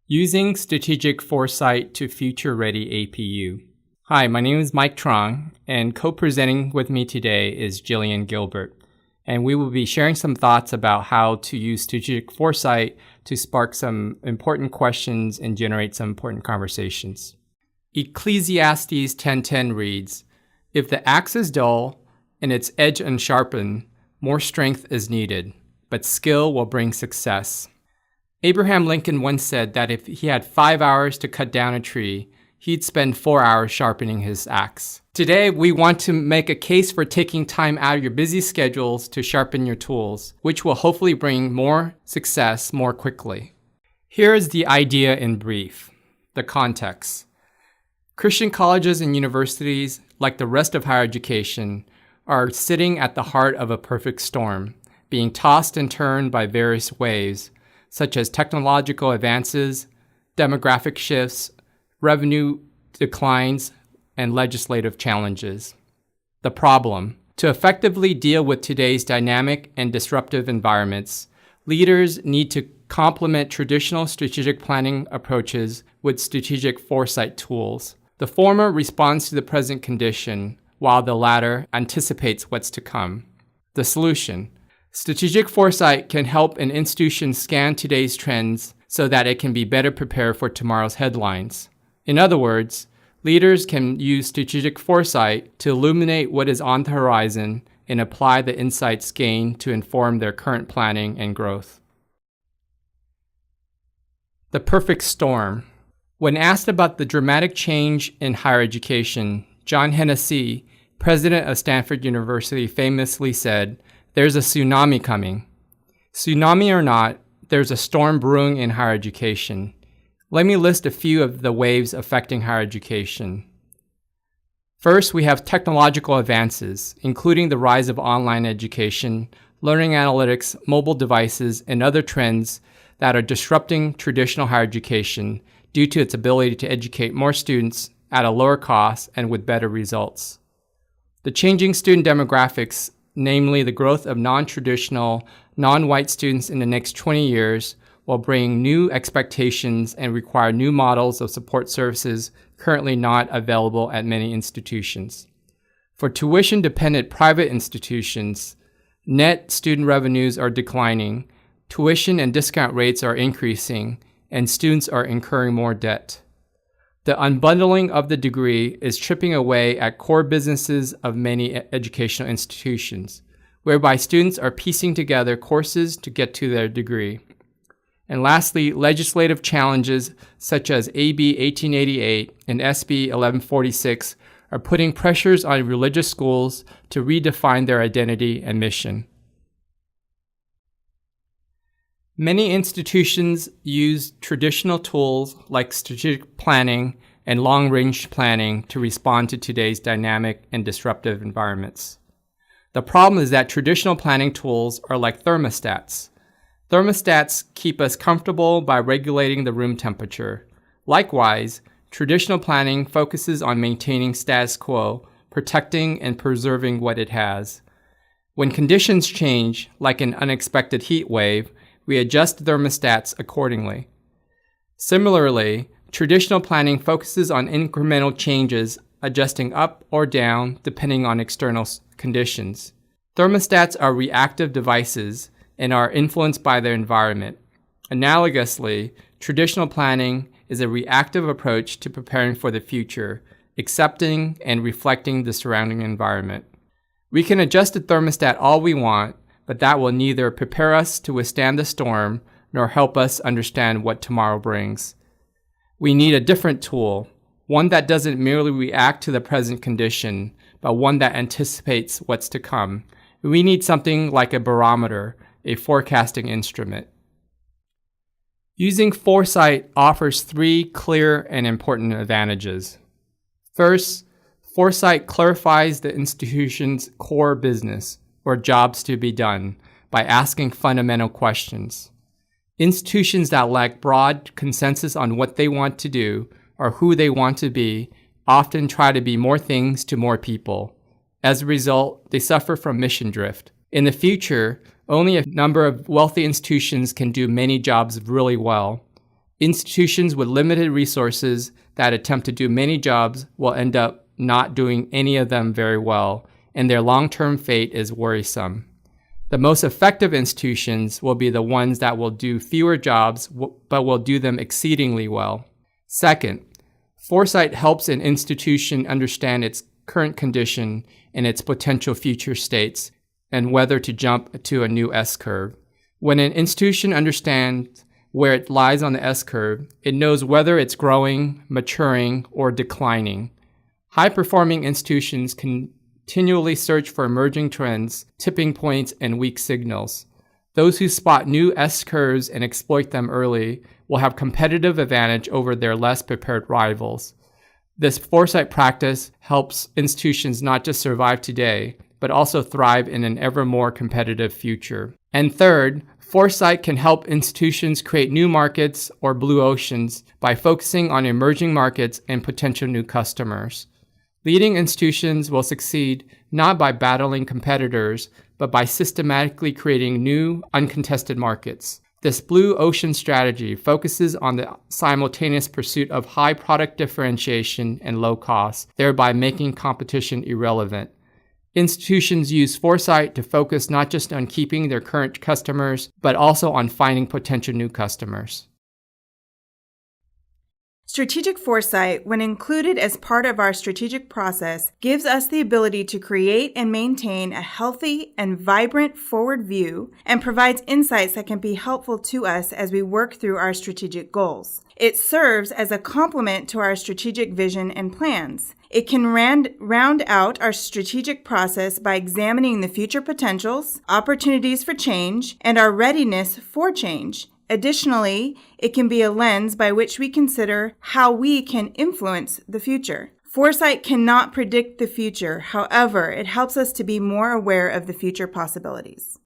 Using Strategic Foresight to Future-Ready APU. Hi, my name is Mike Truong, and co-presenting with me today is Jillian Giblert. And we will be sharing some thoughts about how to use Strategic Foresight to spark some important questions and generate some important conversations. Ecclesiastes 10:10 reads, "If the axe is dull and its edge unsharpened, more strength is needed, but skill will bring success." Abraham Lincoln once said that if he had 5 hours to cut down a tree, he'd spend 4 hours sharpening his axe. Today, we want to make a case for taking time out of your busy schedules to sharpen your tools, which will hopefully bring more success more quickly. Here is the idea in brief, the context. Christian colleges and universities, like the rest of higher education, are sitting at the heart of a perfect storm, being tossed and turned by various waves, such as technological advances, demographic shifts, revenue declines, and legislative challenges. The problem: to effectively deal with today's dynamic and disruptive environments, leaders need to complement traditional strategic planning approaches with strategic foresight tools. The former responds to the present condition, while the latter anticipates what's to come. The solution: strategic foresight can help an institution scan today's trends so that it can be better prepared for tomorrow's headlines. In other words, leaders can use strategic foresight to illuminate what is on the horizon and apply the insights gained to inform their current planning and growth. The perfect storm. When asked about the dramatic change in higher education, John Hennessy, president of Stanford University, famously said, "There's a tsunami coming." Tsunami or not, there's a storm brewing in higher education. Let me list a few of the waves affecting higher education. First, we have technological advances, including the rise of online education, learning analytics, mobile devices, and other trends that are disrupting traditional higher education due to its ability to educate more students at a lower cost and with better results. The changing student demographics, namely the growth of non-traditional, non-white students in the next 20 years, will bring new expectations and require new models of support services currently not available at many institutions. For tuition-dependent private institutions, net student revenues are declining, tuition and discount rates are increasing, and students are incurring more debt. The unbundling of the degree is chipping away at core businesses of many educational institutions, whereby students are piecing together courses to get to their degree. And lastly, legislative challenges such as AB 1888 and SB 1146 are putting pressures on religious schools to redefine their identity and mission. Many institutions use traditional tools like strategic planning and long-range planning to respond to today's dynamic and disruptive environments. The problem is that traditional planning tools are like thermostats. Thermostats keep us comfortable by regulating the room temperature. Likewise, traditional planning focuses on maintaining status quo, protecting and preserving what it has. When conditions change, like an unexpected heat wave, we adjust thermostats accordingly. Similarly, traditional planning focuses on incremental changes, adjusting up or down depending on external conditions. Thermostats are reactive devices and are influenced by their environment. Analogously, traditional planning is a reactive approach to preparing for the future, accepting and reflecting the surrounding environment. We can adjust the thermostat all we want, but that will neither prepare us to withstand the storm nor help us understand what tomorrow brings. We need a different tool, one that doesn't merely react to the present condition, but one that anticipates what's to come. We need something like a barometer, a forecasting instrument. Using foresight offers 3 clear and important advantages. First, foresight clarifies the institution's core business, or jobs to be done, by asking fundamental questions. Institutions that lack broad consensus on what they want to do or who they want to be often try to be more things to more people. As a result, they suffer from mission drift. In the future, only a number of wealthy institutions can do many jobs really well. Institutions with limited resources that attempt to do many jobs will end up not doing any of them very well, and their long-term fate is worrisome. The most effective institutions will be the ones that will do fewer jobs, but will do them exceedingly well. Second, foresight helps an institution understand its current condition and its potential future states, and whether to jump to a new S-curve. When an institution understands where it lies on the S-curve, it knows whether it's growing, maturing, or declining. High-performing institutions continually search for emerging trends, tipping points, and weak signals. Those who spot new S-curves and exploit them early will have competitive advantage over their less prepared rivals. This foresight practice helps institutions not just survive today, but also thrive in an ever more competitive future. And third, foresight can help institutions create new markets or blue oceans by focusing on emerging markets and potential new customers. Leading institutions will succeed not by battling competitors, but by systematically creating new, uncontested markets. This blue ocean strategy focuses on the simultaneous pursuit of high product differentiation and low cost, thereby making competition irrelevant. Institutions use foresight to focus not just on keeping their current customers, but also on finding potential new customers. Strategic foresight, when included as part of our strategic process, gives us the ability to create and maintain a healthy and vibrant forward view and provides insights that can be helpful to us as we work through our strategic goals. It serves as a complement to our strategic vision and plans. It can round out our strategic process by examining the future potentials, opportunities for change, and our readiness for change. Additionally, it can be a lens by which we consider how we can influence the future. Foresight cannot predict the future. However, it helps us to be more aware of the future possibilities.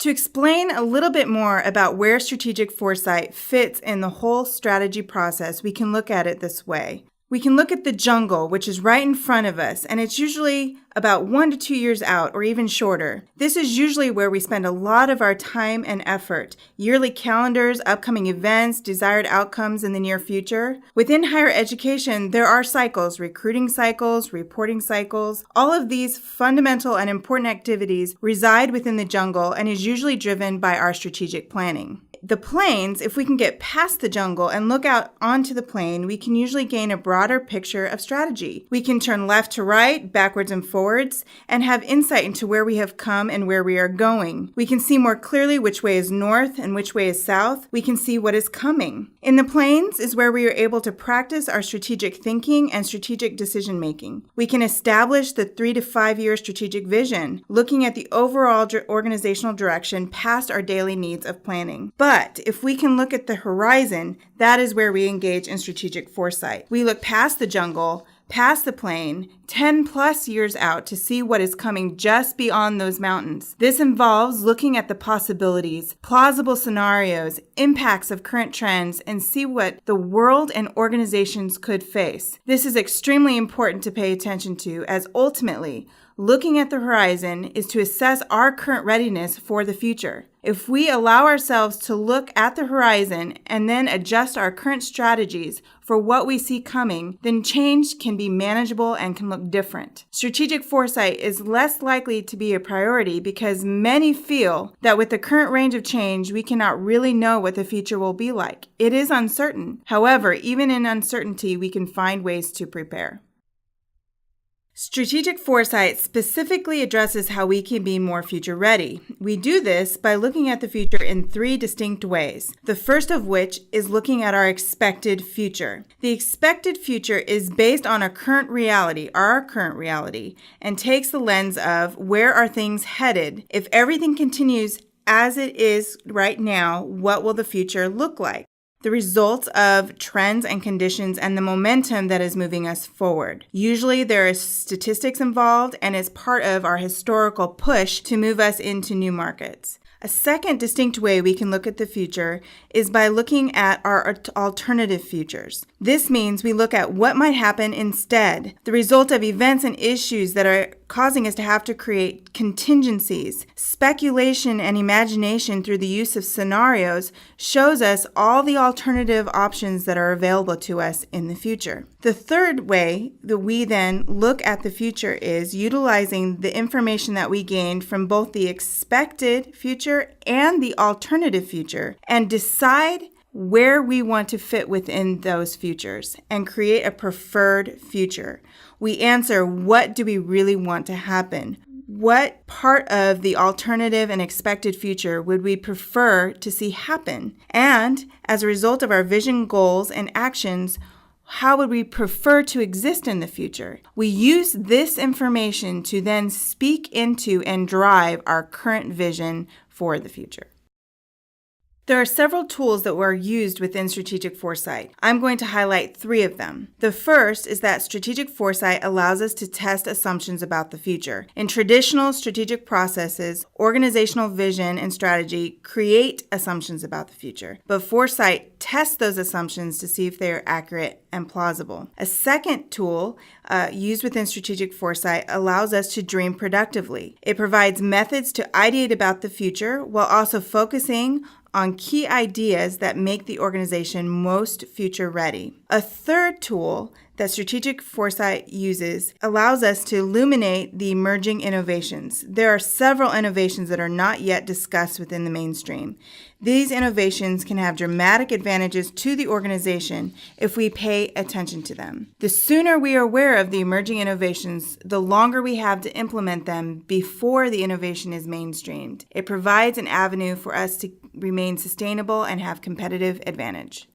To explain a little bit more about where strategic foresight fits in the whole strategy process, we can look at it this way. We can look at the jungle, which is right in front of us, and it's usually about 1 to 2 years out or even shorter. This is usually where we spend a lot of our time and effort. Yearly calendars, upcoming events, desired outcomes in the near future. Within higher education, there are cycles, recruiting cycles, reporting cycles. All of these fundamental and important activities reside within the jungle and is usually driven by our strategic planning. The plains, if we can get past the jungle and look out onto the plain, we can usually gain a broader picture of strategy. We can turn left to right, backwards and forwards, and have insight into where we have come and where we are going. We can see more clearly which way is north and which way is south. We can see what is coming. In the plains is where we are able to practice our strategic thinking and strategic decision making. We can establish the 3 to 5 year strategic vision, looking at the overall organizational direction past our daily needs of planning. But if we can look at the horizon, that is where we engage in strategic foresight. We look past the jungle, past the plain, 10 plus years out to see what is coming just beyond those mountains. This involves looking at the possibilities, plausible scenarios, impacts of current trends, and see what the world and organizations could face. This is extremely important to pay attention to, as ultimately, looking at the horizon is to assess our current readiness for the future. If we allow ourselves to look at the horizon and then adjust our current strategies for what we see coming, then change can be manageable and can look different. Strategic foresight is less likely to be a priority because many feel that with the current range of change, we cannot really know what the future will be like. It is uncertain. However, even in uncertainty, we can find ways to prepare. Strategic foresight specifically addresses how we can be more future ready. We do this by looking at the future in 3 distinct ways. The first of which is looking at our expected future. The expected future is based on our current reality, and takes the lens of where are things headed. If everything continues as it is right now, what will the future look like? The results of trends and conditions and the momentum that is moving us forward. Usually there is statistics involved and is part of our historical push to move us into new markets. A second distinct way we can look at the future is by looking at our alternative futures. This means we look at what might happen instead, the result of events and issues that are causing us to have to create contingencies. Speculation and imagination through the use of scenarios shows us all the alternative options that are available to us in the future. The third way that we then look at the future is utilizing the information that we gained from both the expected future and the alternative future and decide where we want to fit within those futures and create a preferred future. We answer, what do we really want to happen? What part of the alternative and expected future would we prefer to see happen? And as a result of our vision, goals, and actions, how would we prefer to exist in the future? We use this information to then speak into and drive our current vision for the future. There are several tools that were used within strategic foresight. I'm going to highlight 3 of them. The first is that strategic foresight allows us to test assumptions about the future. In traditional strategic processes, organizational vision and strategy create assumptions about the future, but foresight tests those assumptions to see if they are accurate and plausible. A second tool used within strategic foresight allows us to dream productively. It provides methods to ideate about the future while also focusing on key ideas that make the organization most future ready. A third tool that strategic foresight uses allows us to illuminate the emerging innovations. There are several innovations that are not yet discussed within the mainstream. These innovations can have dramatic advantages to the organization if we pay attention to them. The sooner we are aware of the emerging innovations, the longer we have to implement them before the innovation is mainstreamed. It provides an avenue for us to remain sustainable and have competitive advantage.